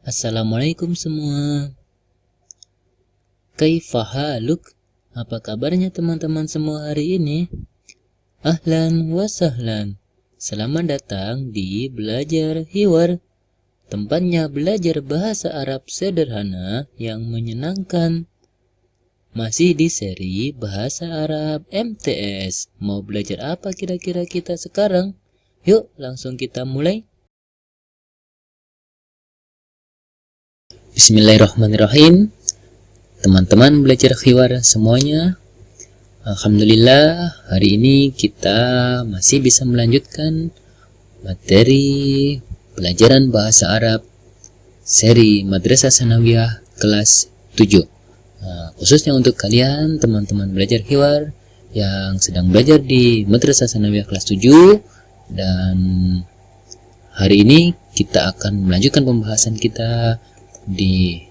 Assalamualaikum semua. Kaifa haluk? Apa kabarnya teman-teman semua hari ini? Ahlan wa sahlan. Selamat datang di Belajar Hiwar. Tempatnya belajar bahasa Arab sederhana yang menyenangkan. Masih di seri Bahasa Arab MTS. Mau belajar apa kira-kira kita sekarang? Yuk langsung kita mulai. Bismillahirrahmanirrahim. Teman-teman belajar khiwar semuanya, alhamdulillah hari ini kita masih bisa melanjutkan materi pelajaran bahasa Arab seri Madrasah Sanawiyah kelas 7. Khususnya untuk kalian teman-teman belajar khiwar yang sedang belajar di Madrasah Sanawiyah kelas 7, dan hari ini kita akan melanjutkan pembahasan kita di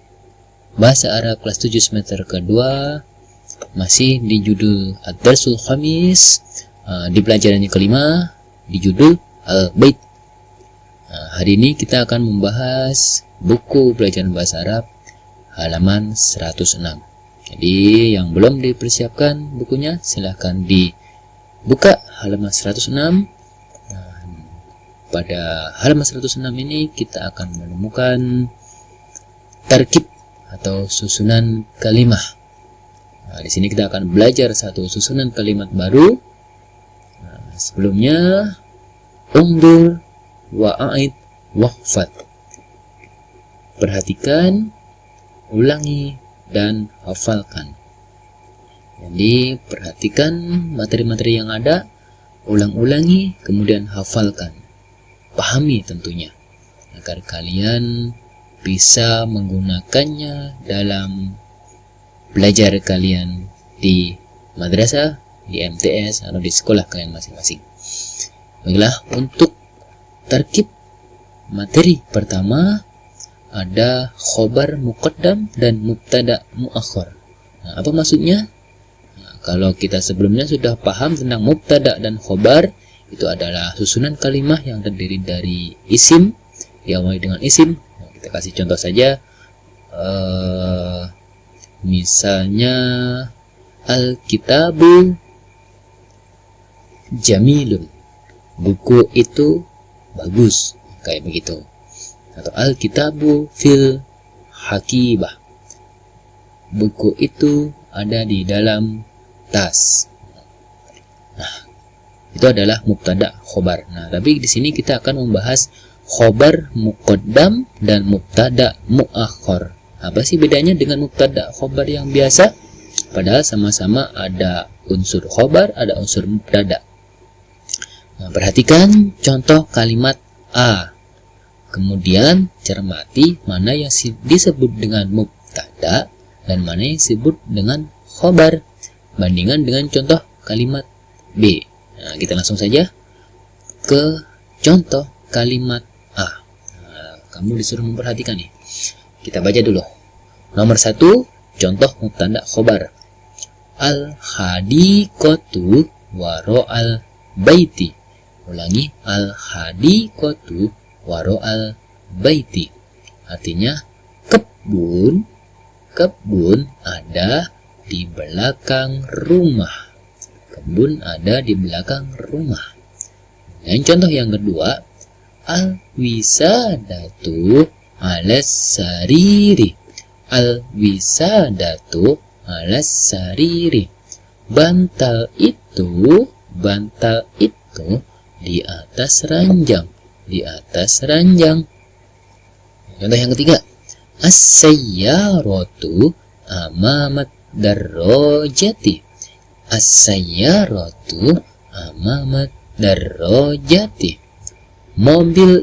Bahasa Arab kelas 7 semester kedua, masih di judul Ad-Darsul Khamis, di pelajaran yang kelima, di judul Al-Bait. Hari ini kita akan membahas buku pelajaran bahasa Arab halaman 106. Jadi yang belum dipersiapkan bukunya silahkan dibuka halaman 106. Pada halaman 106 ini kita akan menemukan tarkib atau susunan kalimah. Di sini kita akan belajar satu susunan kalimat baru. Sebelumnya, undur, wa'aid, waqfat. Perhatikan, ulangi, dan hafalkan. Jadi, perhatikan materi-materi yang ada, ulang-ulangi, kemudian hafalkan. Pahami tentunya, agar kalian bisa menggunakannya dalam belajar kalian di madrasah, di MTS, atau di sekolah kalian masing-masing. Baiklah, untuk tarkib materi pertama ada khobar muqaddam dan mubtada muakhar. Apa maksudnya? Kalau kita sebelumnya sudah paham tentang mubtada dan khobar, itu adalah susunan kalimah yang terdiri dari isim, diawali dengan isim. Kita kasih contoh saja, misalnya Al-Kitabu Jamilun, buku itu bagus, kayak begitu. Atau Al-Kitabu fil Hakibah, buku itu ada di dalam tas. Nah, itu adalah mubtada khobar. Nah, tapi di sini kita akan membahas khobar muqaddam dan mubtada muakhar. Apa sih bedanya dengan mubtada khobar yang biasa? Padahal sama-sama ada unsur khobar, ada unsur mubtada. Nah, perhatikan contoh kalimat A. Kemudian cermati mana yang disebut dengan mubtada dan mana yang disebut dengan khobar. Bandingkan dengan contoh kalimat B. Nah, kita langsung saja ke contoh kalimat A. Kamu disuruh memperhatikan nih. Kita baca dulu. Nomor 1, contoh mubtada khobar. Al-hadiqatu waro'al baiti. Ulangi, al-hadiqatu waro'al baiti. Artinya kebun ada di belakang rumah. Kebun ada di belakang rumah. Dan contoh yang kedua, al-wisadatu alas sariri. Al-wisadatu alas sariri. Bantal itu di atas ranjang. Di atas ranjang. Contoh yang ketiga, as-sayyaratu amamat darrojati. As-sayyaratu amamat darrojati. Mobil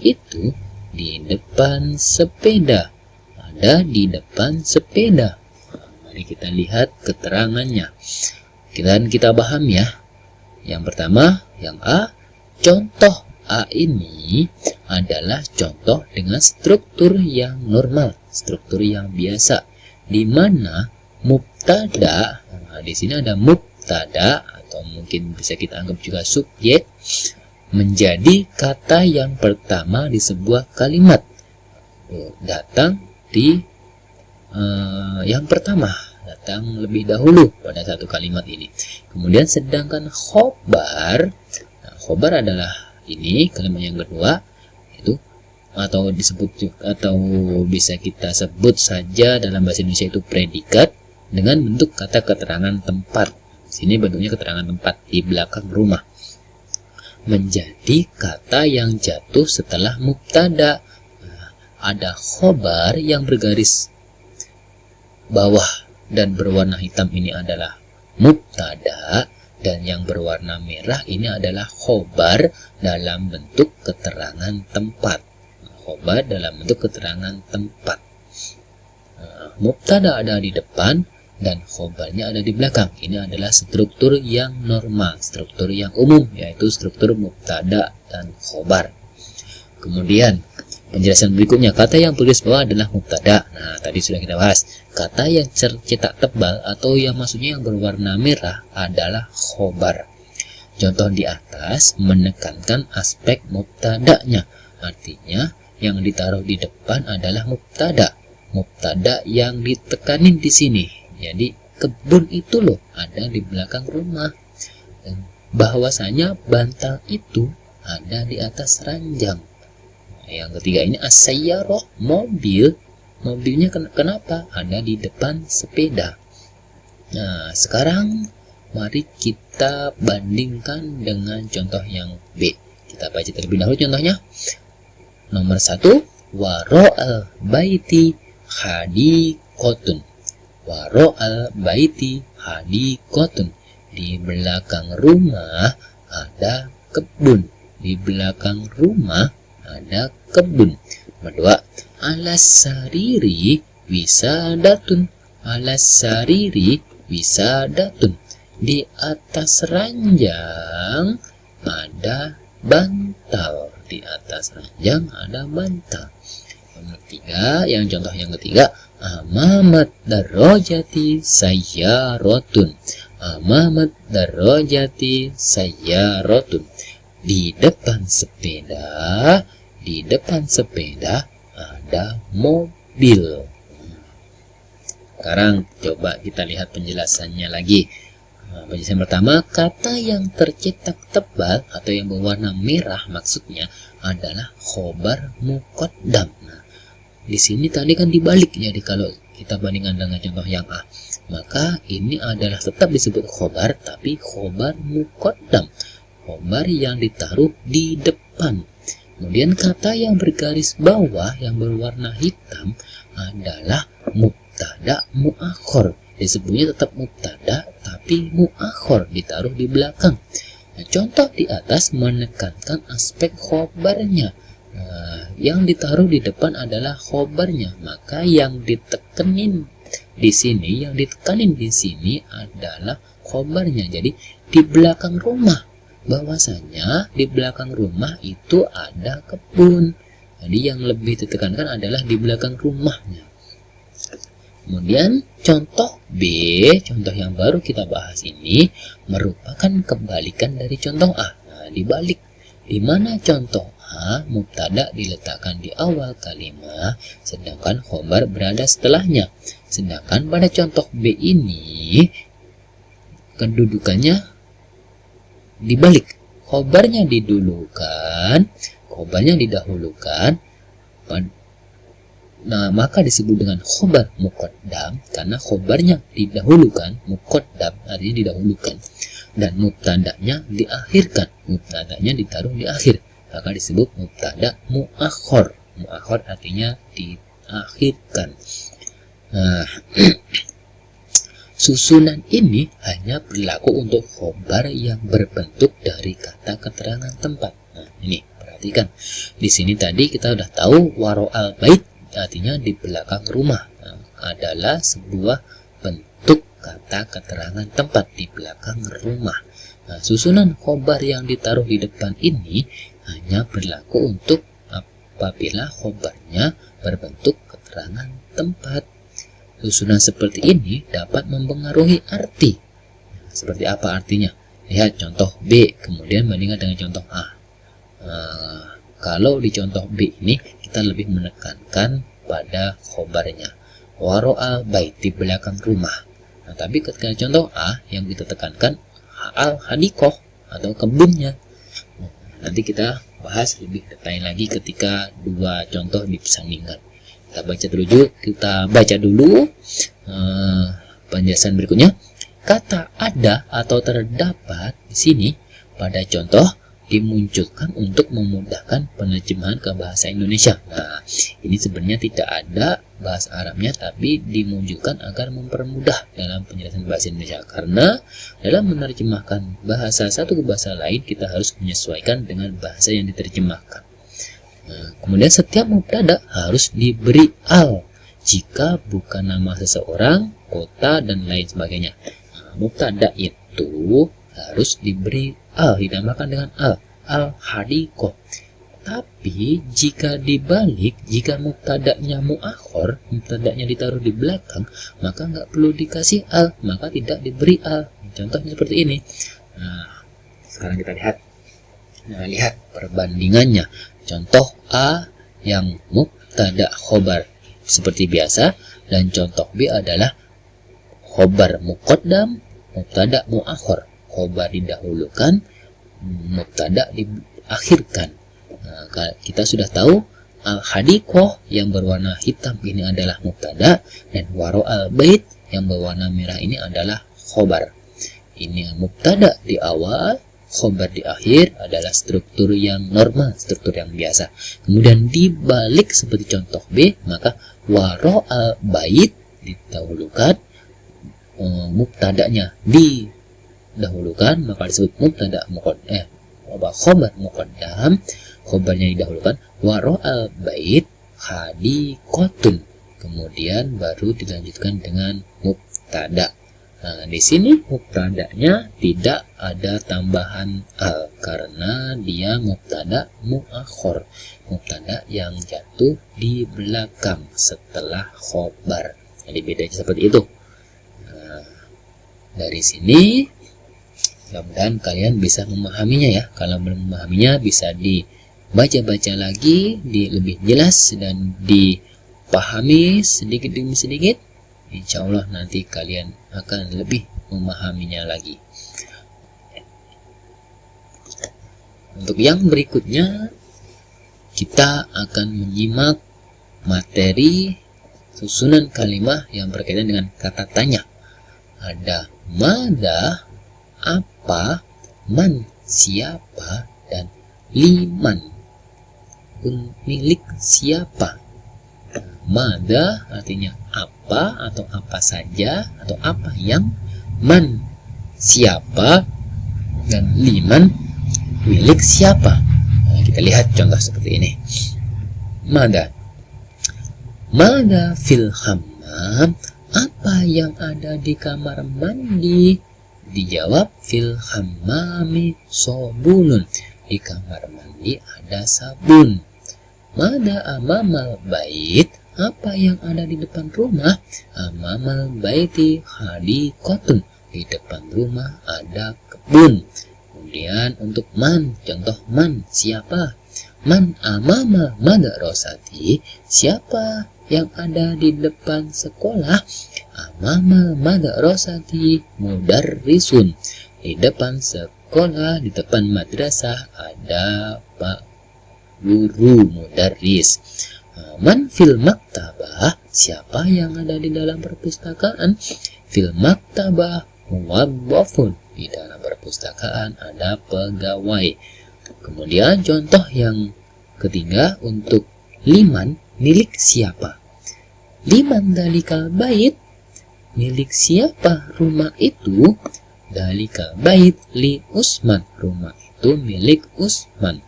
itu di depan sepeda. Ada di depan sepeda. Mari kita lihat keterangannya. Kita paham ya. Yang pertama, yang A, contoh A ini adalah contoh dengan struktur yang normal, struktur yang biasa, di mana mubtada, di sini ada mubtada atau mungkin bisa kita anggap juga subjek. menjadi kata yang pertama di sebuah kalimat. Datang di yang pertama, datang lebih dahulu pada satu kalimat ini. Kemudian sedangkan khobar, khobar adalah ini kalimat yang kedua, itu atau disebut atau bisa kita sebut saja dalam bahasa Indonesia itu predikat dengan bentuk kata keterangan tempat. Sini bentuknya keterangan tempat di belakang rumah. Menjadi kata yang jatuh setelah mubtada. Ada khobar yang bergaris bawah dan berwarna hitam ini adalah mubtada, dan yang berwarna merah ini adalah khobar dalam bentuk keterangan tempat. Khobar dalam bentuk keterangan tempat. Mubtada ada di depan dan khobarnya ada di belakang. Ini adalah struktur yang normal, struktur yang umum, yaitu struktur mubtada dan khobar. Kemudian penjelasan berikutnya, kata yang bergaris bawah adalah mubtada. Nah, tadi sudah kita bahas. Kata yang cetak tebal atau yang maksudnya yang berwarna merah adalah khobar. Contoh di atas menekankan aspek mubtadanya. Artinya, yang ditaruh di depan adalah mubtada. Mubtada yang ditekanin di sini. Jadi, kebun itu loh ada di belakang rumah. Dan bahwasanya bantal itu ada di atas ranjang. Yang ketiga ini as-sayyarah, mobil. Mobilnya kenapa? Ada di depan sepeda. Nah, sekarang mari kita bandingkan dengan contoh yang B. Kita baca terlebih dahulu contohnya. Nomor 1, waro'al baiti hadiqotun. Waro'al baiti hadiqotun. Di belakang rumah ada kebun. Di belakang rumah ada kebun. Nomor 2, alas sariri wisadatun. Alas sariri wisadatun. Di atas ranjang ada bantal. Di atas ranjang ada bantal. Nomor 3, yang contoh yang ketiga, amamat darajati sayyaratun. Amamat darajati sayyaratun. Di depan sepeda ada mobil. Sekarang coba kita lihat penjelasannya lagi. Penjelasan pertama, kata yang tercetak tebal atau yang berwarna merah maksudnya adalah khobar muqaddam. Nah, di sini tadi kan dibalik, jadi kalau kita bandingkan dengan contoh yang A, maka ini adalah tetap disebut khobar, tapi khobar muqaddam. Khobar yang ditaruh di depan. Kemudian kata yang bergaris bawah yang berwarna hitam adalah mubtada muakhor. Disebutnya tetap mubtada tapi muakhor, ditaruh di belakang. Nah, contoh di atas menekankan aspek khobarnya. Yang ditaruh di depan adalah khobarnya, maka yang ditekanin di sini, adalah khobarnya. Jadi di belakang rumah. Bahwasanya di belakang rumah itu ada kebun. Jadi yang lebih ditekankan adalah di belakang rumahnya. Kemudian contoh B, contoh yang baru kita bahas ini merupakan kebalikan dari contoh A. Nah, dibalik, di mana contoh A mubtada diletakkan di awal kalimat, sedangkan khobar berada setelahnya. Sedangkan pada contoh B ini kedudukannya dibalik, khobarnya didahulukan. Nah, maka disebut dengan khobar muqaddam karena khobarnya didahulukan, muqaddam artinya didahulukan, dan mubtadanya diakhirkan, mubtadanya ditaruh di akhir, maka disebut mubtada muakhor. Muakhor artinya diakhirkan. Nah, susunan ini hanya berlaku untuk khobar yang berbentuk dari kata keterangan tempat. Nah, ini perhatikan. Di sini tadi kita udah tahu waro'al bait artinya di belakang rumah. Nah, adalah sebuah bentuk kata keterangan tempat di belakang rumah. Nah, susunan khobar yang ditaruh di depan ini hanya berlaku untuk apabila khobarnya berbentuk keterangan tempat. Susunan seperti ini dapat mempengaruhi arti. Seperti apa artinya? Lihat contoh B, kemudian bandingkan dengan contoh A. Kalau di contoh B ini kita lebih menekankan pada khobarnya. Waro'al bait, di belakang rumah. Nah, tapi ketika contoh A yang kita tekankan al hadikoh atau kebunnya. Nanti kita bahas lebih detail lagi ketika dua contoh disandingkan. Kita baca dulu penjelasan berikutnya. Kata ada atau terdapat di sini pada contoh dimunculkan untuk memudahkan penerjemahan ke bahasa Indonesia. Nah, ini sebenarnya tidak ada bahasa Arabnya, tapi dimunculkan agar mempermudah dalam penjelasan bahasa Indonesia. Karena dalam menerjemahkan bahasa satu ke bahasa lain, kita harus menyesuaikan dengan bahasa yang diterjemahkan. Nah, kemudian setiap mubtada harus diberi al jika bukan nama seseorang, kota, dan lain sebagainya. Nah, mubtada itu harus diberi al, ditambahkan dengan al hadikoh. Tapi jika dibalik, jika mubtada'nya muakhor, mubtada'nya ditaruh di belakang, maka nggak perlu dikasih al, maka tidak diberi al. Contohnya seperti ini. Nah, sekarang kita lihat. Nah, lihat perbandingannya. Contoh A yang mubtada' khobar seperti biasa, dan contoh B adalah khobar muqaddam, mubtada' muakhor. Khobar didahulukan, mubtada diakhirkan. Nah, kita sudah tahu al-hadikoh yang berwarna hitam ini adalah mubtada, dan waro al-bait yang berwarna merah ini adalah khobar. Ini mubtada di awal, khobar di akhir adalah struktur yang normal, struktur yang biasa. Kemudian dibalik seperti contoh B, maka waro al-bait didahulukan, mubtadanya dahulukan, maka disebut mubtada khobar muqaddam, khobarnya didahulukan, waro al bait hadikotun, kemudian baru dilanjutkan dengan mubtada. Nah, di sini mubtadanya tidak ada tambahan al karena dia mubtada muakhor, mubtada yang jatuh di belakang setelah khobar. Jadi bedanya seperti itu. Nah, dari sini mudah-mudahan kalian bisa memahaminya ya. Kalau belum memahaminya bisa dibaca-baca lagi, lebih jelas dan dipahami sedikit demi sedikit. Insya Allah nanti kalian akan lebih memahaminya lagi. Untuk yang berikutnya kita akan menyimak materi susunan kalimat yang berkaitan dengan kata tanya. Ada mada, apa, man, siapa, dan liman, milik siapa. Mada artinya apa atau apa saja atau apa yang, man siapa, dan liman milik siapa. Nah, kita lihat contoh seperti ini. Mada fil hammam, apa yang ada di kamar mandi? Dijawab fil hammami sobunun, di kamar mandi ada sabun. Mada amamal bait, apa yang ada di depan rumah? Amamal baiti hadikotun, di depan rumah ada kebun. Kemudian untuk man, contoh man siapa? Man amama madrasati, siapa yang ada di depan sekolah? Amama madrasati mudarrisun, di depan sekolah, di depan madrasah ada pak guru mudarris. Man fil maktabah, siapa yang ada di dalam perpustakaan? Fil maktabah muwaddafun, di dalam perpustakaan ada pegawai. Kemudian contoh yang ketiga untuk liman, milik siapa? Liman dalikal bait, milik siapa rumah itu? Dalikal bait li Usman, rumah itu milik Usman.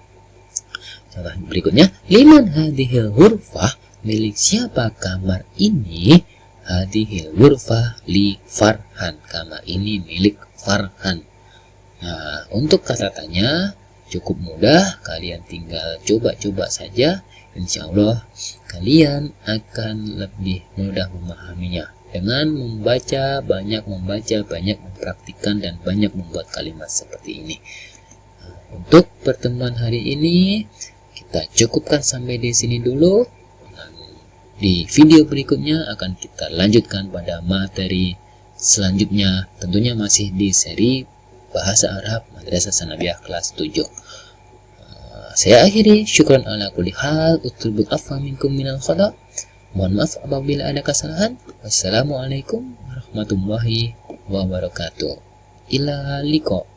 Contoh berikutnya, liman hadhil hurfah, milik siapa kamar ini? Hadhil hurfah li Farhan, kamar ini milik Farhan. Nah, untuk kata tanya cukup mudah, kalian tinggal coba-coba saja. Insya Allah kalian akan lebih mudah memahaminya dengan banyak membaca, banyak mempraktikkan, dan banyak membuat kalimat seperti ini. Untuk pertemuan hari ini kita cukupkan sampai di sini dulu. Di video berikutnya akan kita lanjutkan pada materi selanjutnya, tentunya masih di seri Bahasa Arab Madrasah Sanawiyah kelas 7. Saya akhiri, syukran ala kulli hal, utlubul afwa minkum minal khata. Mohon maaf apabila ada kesalahan. Wassalamualaikum warahmatullahi wabarakatuh. Ila liqa.